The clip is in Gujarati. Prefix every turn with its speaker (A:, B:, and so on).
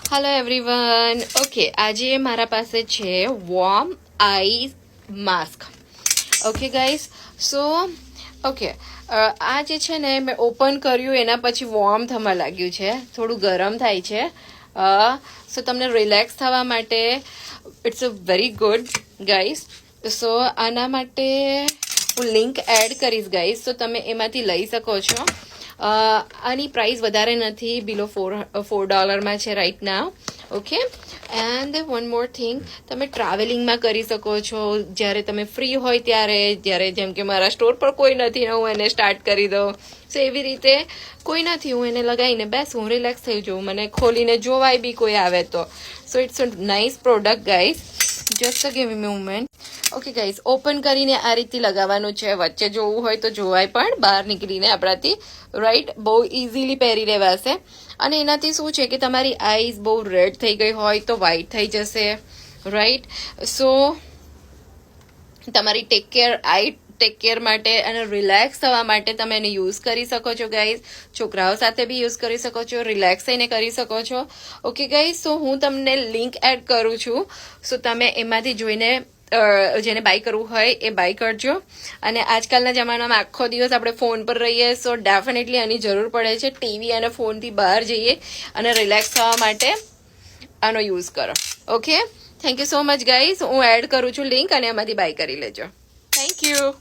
A: Hello everyone. ઓકે, આજે મારા પાસે છે warm eye mask. Okay guys, so okay, આ જે છે ને મેં ઓપન કર્યું એના પછી વોર્મ થવા લાગ્યું છે, થોડું ગરમ થાય છે. સો તમને રિલેક્સ થવા માટે it's a very good guys. So આના માટે હું લિંક એડ કરીશ ગાઈઝ, તો તમે એમાંથી લઈ શકો છો. આની પ્રાઇસ વધારે નથી, બિલો $4 છે right now. Okay, and one more thing, તમે ટ્રાવેલિંગમાં કરી શકો છો જ્યારે તમે ફ્રી હોય ત્યારે, જ્યારે જેમ કે મારા સ્ટોર પર કોઈ નથી ને હું એને સ્ટાર્ટ કરી દઉં. સો એવી રીતે કોઈ નથી, હું એને લગાવીને બેસું, રિલેક્સ થઈ જાઉં, મને ખોલીને જોવાય બી કોઈ આવે તો. So it's a nice product guys. Just give me moment. Okay guys, open કરીને આ રીતે લગાવવાનું છે. વચ્ચે જોવું હોય તો જોવાય, પણ બહાર નીકળીને આપણાથી રાઈટ બહુ ઇઝીલી પહેરી લેવાશે. અને એનાથી શું છે કે તમારી આઈઝ બહુ રેડ થઈ ગઈ હોય તો વ્હાઈટ થઈ જશે, રાઈટ. સો તમારી ટેક કેર માટે અને રિલેક્સ થવા માટે તમે એને યુઝ કરી શકો છો ગાઈઝ. છોકરાઓ સાથે બી યુઝ કરી શકો છો, રિલેક્સ થઈને કરી શકો છો. ઓકે ગાઈઝ, સો હું તમને લિંક એડ કરું છું, સો તમે એમાંથી જોઈને જેને બાય કરવું હોય એ બાય કરજો. અને આજકાલના જમાનામાં આખો દિવસ આપણે ફોન પર રહીએ, સો ડેફિનેટલી આની જરૂર પડે છે. ટીવી અને ફોનથી બહાર જઈએ અને રિલેક્સ થવા માટે આનો યુઝ કરો. Okay, thank you so much guys. હું એડ કરું છું લિંક અને એમાંથી બાય કરી લેજો. Thank you.